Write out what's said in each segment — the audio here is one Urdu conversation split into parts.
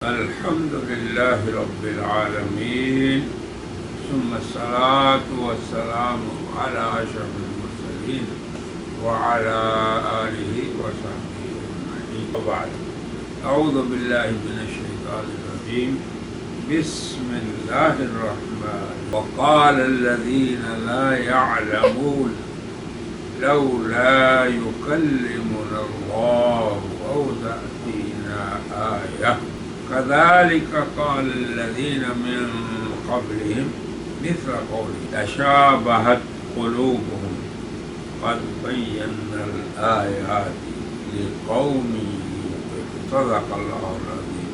الحمد لله رب العالمين ثم الصلاة والسلام على أشرف المرسلين وعلى آله وصحبه أجمعين وبعد أعوذ بالله من الشيطان الرجيم بسم الله الرحمن وقال الذين لا يعلمون لولا يكلمنا الله أو تأتينا آية كذلك قال الذين من قبلهم مثل قولهم تشابهت قلوبهم قد بينا الآيات لقوم يوقنون صدق الله العظيم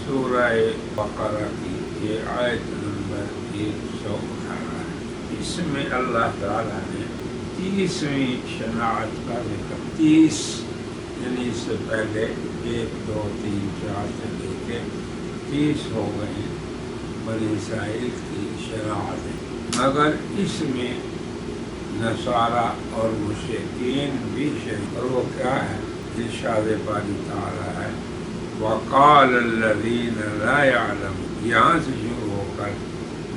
سورہ بقرہ کی یہ آیت نمبر 118 اس میں اللہ تعالیٰ نے 30ویں شناعت کا ذکر 30 یعنی اس سے پہلے 1 2 3 4 سے لے کے 30 ہو گئے بنی اسرائیل کی شناعتیں، مگر اس میں نصارہ اور مشرکین بھی شریک، اور وہ کیا ہے؟ ارشاد باری تعالیٰ ہے وقال الذین لا يعلمون، یہاں سے شروع ہو کر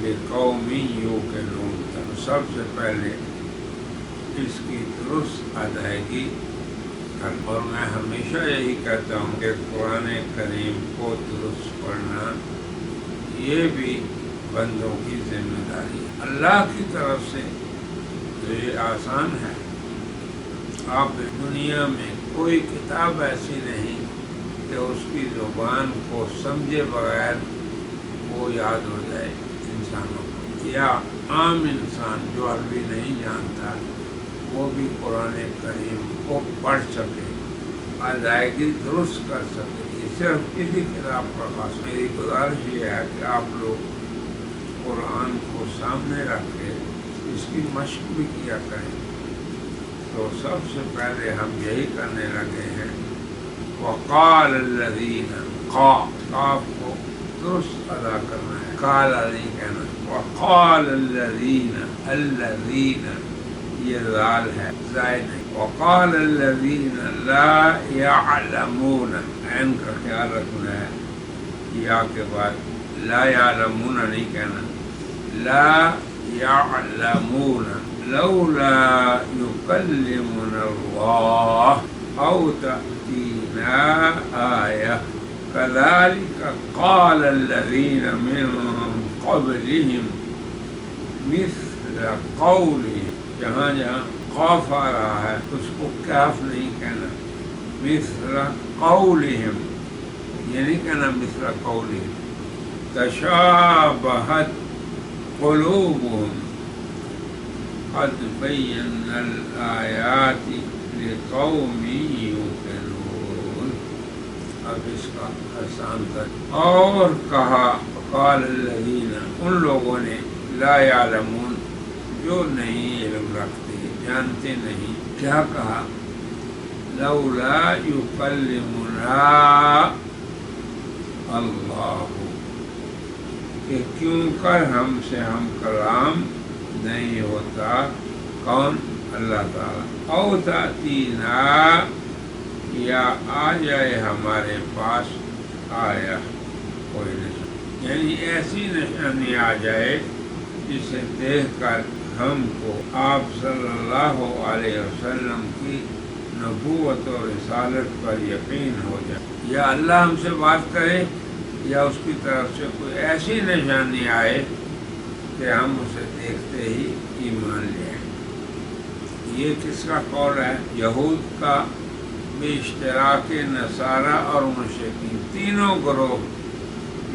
لقوم یوقنون تک سب سے پہلے اس کی درست ادائیگی کر، اور میں ہمیشہ یہی کہتا ہوں کہ قرآن کریم کو درست پڑھنا یہ بھی بندوں کی ذمہ داری ہے اللہ کی طرف سے، تو یہ آسان ہے۔ آپ دنیا میں کوئی کتاب ایسی نہیں کہ اس کی زبان کو سمجھے بغیر وہ یاد ہو جائے انسانوں کو، یا عام انسان جو عربی نہیں جانتا وہ بھی قرآن کریم کو پڑھ سکے، ادائیگی درست کر سکے۔ یہ صرف کسی کتاب پر خاص۔ میری گزارش یہ ہے کہ آپ لوگ قرآن کو سامنے رکھ کے اس کی مشق بھی کیا کریں۔ تو سب سے پہلے ہم یہی کرنے لگے ہیں وقال الذین، قاف کو درست ادا کرنا ہے، قال نہیں کہنا، وقال الذین، الذین یہ ذال ہے زائد نہیں، وقال الذین لا يعلمون، عین کا خیال رکھنا ہے، یا کے بعد لا يعلمون نہیں کہنا، لا يعلمون لولا يكلمنا الله أو تأتينا آية كذلك قال الذين من قبلهم مثل قولهم، جہاں جہاں قاف آ رہا ہے اس کو کاف نہیں کہنا، مثل قولهم یہ نہیں کہنا مثل قولهم، تشابہت قلوبهم قد بینا الآیات لقوم یوقنون۔ اب اس کا آسان تر، اور کہا قال الذین، ان لوگوں نے لا یعلمون جو نہیں علم رکھتے جانتے نہیں، کیا کہا؟ لولا یکلمنا اللہ، کہ کیوں کر ہم سے ہم کلام نہیں ہوتا، کون؟ اللہ تعالیٰ، او تأتینا یا آ جائے ہمارے پاس آیا کوئی نشانی، یعنی ایسی نشانی آ جائے جسے دیکھ کر ہم کو آپ صلی اللہ علیہ وسلم کی نبوت و رسالت پر یقین ہو جائے، یا اللہ ہم سے بات کرے یا اس کی طرف سے کوئی ایسی نشانی آئے کہ ہم اسے دیکھتے ہی ایمان لے آئیں۔ یہ کس کا قول ہے؟ یہود کا بھی اشتراک نصارہ اور مشرکین، تینوں گروہ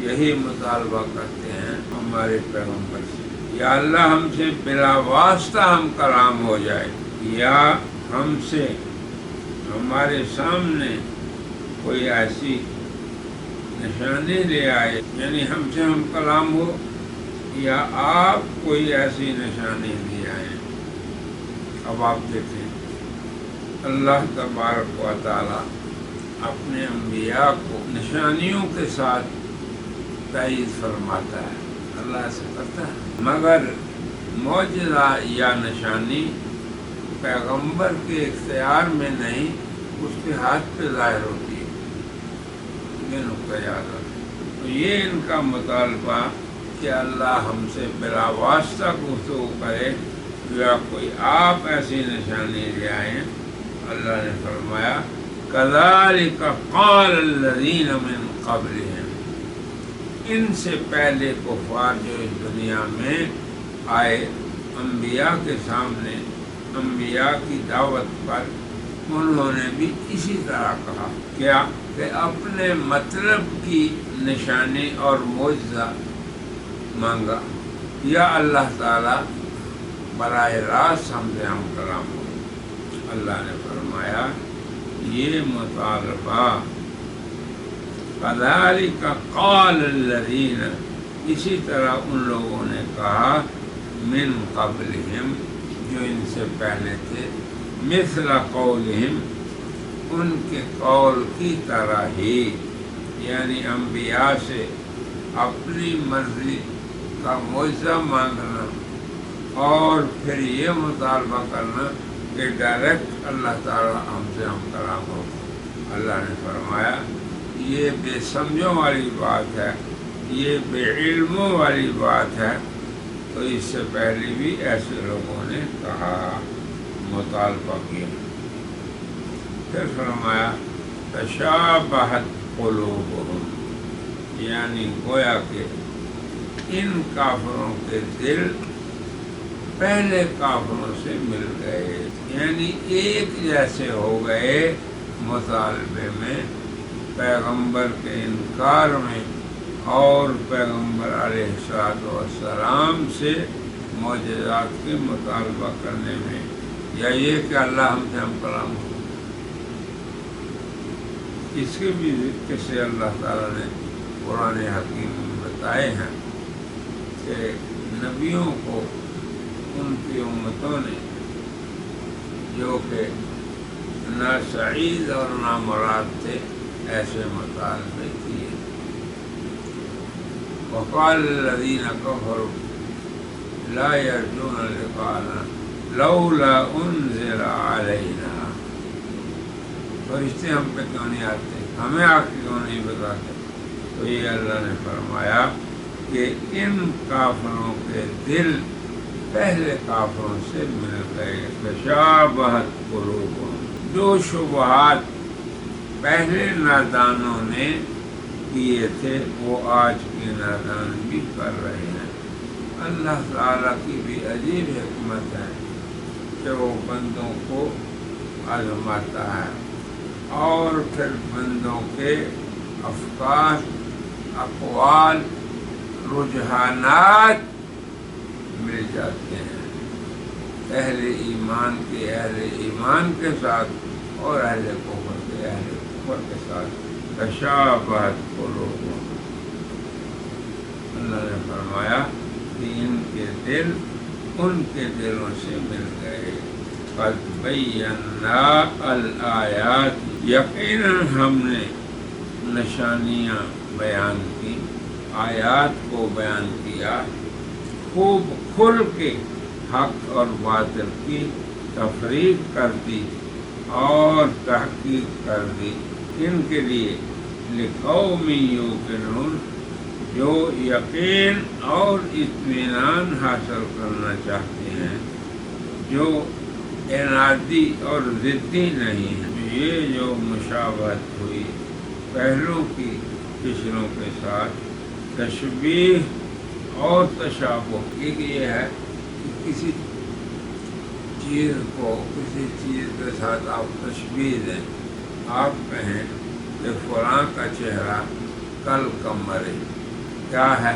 یہی مطالبہ کرتے ہیں ہمارے پیغمبر سے، یا اللہ ہم سے بلا واسطہ ہم کلام ہو جائے، یا ہم سے ہمارے سامنے کوئی ایسی نشانی لے آئے، یعنی ہم سے ہم کلام ہو یا آپ کوئی ایسی نشانی لے آئیں۔ اب آپ دیکھیں اللہ تبارک و تعالی اپنے انبیاء کو نشانیوں کے ساتھ تائید فرماتا ہے، اللہ سے کرتا ہے، مگر معجزہ یا نشانی پیغمبر کے اختیار میں نہیں، اس کے ہاتھ پہ ظاہر ہوتی ہے۔ یہ نقطہ یاد رکھیں۔ تو یہ ان کا مطالبہ کہ اللہ ہم سے بلا واسطہ گفتگو کرے یا کوئی آپ ایسی نشانی لے آئیں. اللہ نے فرمایا کذالک قال الذین من قبلہم، ان سے پہلے کفار جو اس دنیا میں آئے انبیاء کے سامنے انبیاء کی دعوت پر، انہوں نے بھی اسی طرح کہا. کیا کہ اپنے مطلب کی نشانی اور معجزہ مانگا یا اللہ تعالیٰ براہ راست ہم سے ہم کلام ہو. اللہ نے فرمایا یہ مطالبہ کذالک قال الذین، اسی طرح ان لوگوں نے کہا من قبلہم، جو ان سے پہلے تھے، مثل قولہم، ان کے قول کی طرح ہی، یعنی انبیاء سے اپنی مرضی کا معجزہ مانگنا اور پھر یہ مطالبہ کرنا کہ ڈائریکٹ اللہ تعالیٰ ہم سے ہم کلام ہو. اللہ نے فرمایا یہ بے سمجھوں والی بات ہے، یہ بے علموں والی بات ہے. تو اس سے پہلے بھی ایسے لوگوں نے کہا، مطالبہ کیا. پھر فرمایا تشابہت قلوبہم، یعنی گویا کہ ان کافروں کے دل پہلے کافروں سے مل گئے، یعنی ایک جیسے ہو گئے مطالبے میں، پیغمبر کے انکار میں اور پیغمبر علیہ السلام سے معجزات کے مطالبہ کرنے میں، یا یہ کہ اللہ ہم سے ہم کلام ہو. اس کے بھی قصے اللہ تعالیٰ نے قرآن حکیم میں بتائے ہیں کہ نبیوں کو ان کی امتوں نے جو کہ نہ سعید اور نہ مراد تھے ایسے مطالبے کیے. وقال الذین کفروا لا یرجون لقاءنا لولا انزل علینا، فرشتے ہم پہ کیوں نہیں آتے، ہمیں آ کے کیوں نہیں بتاتے. تو یہ اللہ نے فرمایا کہ ان کافروں کے دل پہلے کافروں سے مل گئے. تشابہت قلوبہم، جو شبہات پہلے نادانوں نے کیے تھے وہ آج کے نادان بھی کر رہے ہیں. اللہ تعالیٰ کی بھی عجیب حکمت ہے کہ وہ بندوں کو آزماتا ہے اور پھر بندوں کے افکار، اقوال، رجحانات مل جاتے ہیں اہل ایمان کے ساتھ اور اہل کفر کے ساتھ. تشابہت قلوبہم، اللہ نے فرمایا کہ ان کے دل ان کے دلوں سے مل گئے. قد بینا الآیات، یقیناً ہم نے نشانیاں بیان کی، آیات کو بیان کیا، خوب کھل کے حق اور باطل کی تفریق کر دی اور تحقیق کر دی ان کے لیے. لقوم یوقنون، جو یقین اور اطمینان حاصل کرنا چاہتے ہیں، جو عنادی اور ضدی نہیں ہیں. یہ جو مشابہت ہوئی پہلوں کی پچھلوں کے ساتھ، تشبیہ اور تشابہ، ایک یہ ہے کہ کسی چیز کو کسی چیز کے ساتھ آپ تشبیہ دیں. آپ کہیں کہ فلاں کا چہرہ کل قمر ہے، کیا ہے؟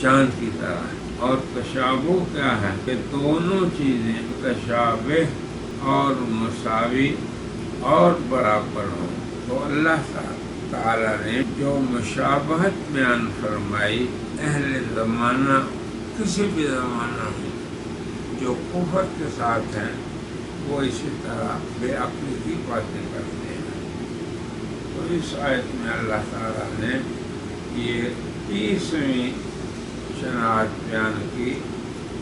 چاند کی طرح ہے. اور تشابہ کیا ہے کہ دونوں چیزیں تشابہ اور مساوی اور برابر ہوں. تو اللہ تعالیٰ نے جو مشابہت بیان فرمائی اہل زمانہ، کسی بھی زمانہ میں جو کفر کے ساتھ ہیں وہ اسی طرح بے عقلی کی باتیں کرتے ہیں. تو اس آیت میں اللہ تعالیٰ نے یہ 30ویں شناعت بیان کی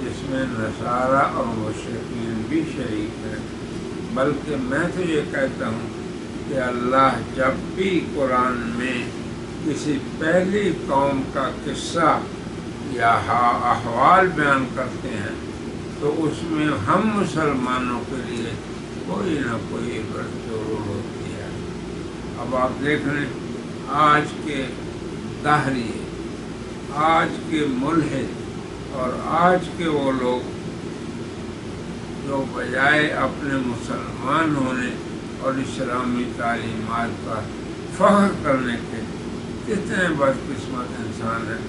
جس میں نصارہ اور مشرکین بھی شریک ہیں. بلکہ میں تو یہ کہتا ہوں کہ اللہ جب بھی قرآن میں کسی پہلی قوم کا قصہ یا احوال بیان کرتے ہیں تو اس میں ہم مسلمانوں کے لیے کوئی نہ کوئی عبرت ضرور ہوتی ہے۔ اب آپ دیکھ لیں، آج کے دہریے، آج کے ملحد اور آج کے وہ لوگ جو بجائے اپنے مسلمان ہونے اور اسلامی تعلیمات پر فخر کرنے کے کتنے بدقسمت انسان ہیں،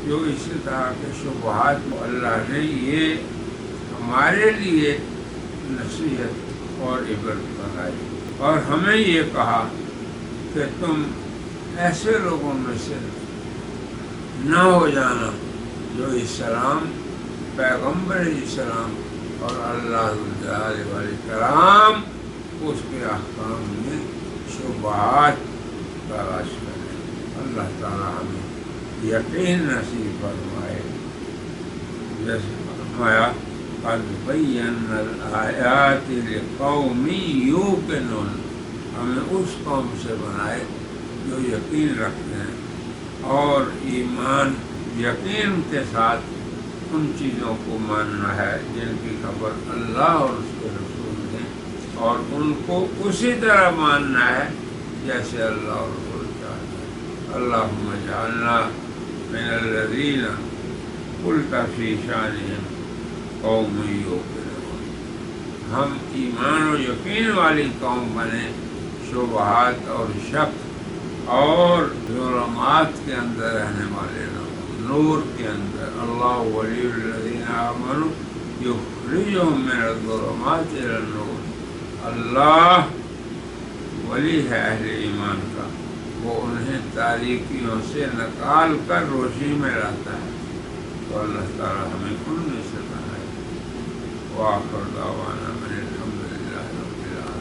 جو اسی طرح کے شبہات کو اللہ نے یہ ہمارے لیے نصیحت اور عبرت بنائی اور ہمیں یہ کہا کہ تم ایسے لوگوں میں سے نہ ہو جانا جو اسلام، پیغمبر اسلام اور اللہ والاکرام اس کے احکام میں شبہات تلاش کریں۔ اللہ تعالیٰ ہمیں یقین نصیب فرمائے۔ جیسے فرمایا قد بینا الآیات لقوم یوقنون، ہمیں اس قوم سے بنائے جو یقین رکھتے ہیں اور ایمان یقین کے ساتھ ان چیزوں کو ماننا ہے جن کی خبر اللہ اور اس کے رسول نے، اور ان کو اسی طرح ماننا ہے جیسے اللہ اور رسول چاہتے ہیں۔ اللہم اجعلنا من الذین قلت فی شانہم قوم یوقنون، ہم ایمان و یقین والی قوم بنے، شبہات اور شک اور ظلمات کے اندر رہنے والے نہ ہوں، نور کے اندر۔ اللہ ولی الذین آمنوا یخرجہم من الظلمات الی النور، اللہ ولی ہے اہل ایمان کا، وہ انہیں تاریکیوں سے نکال کر روشنی میں لاتا ہے۔ تو اللہ تعالی ہمیں ان میں سے بنائے۔ وآخر دعوانا من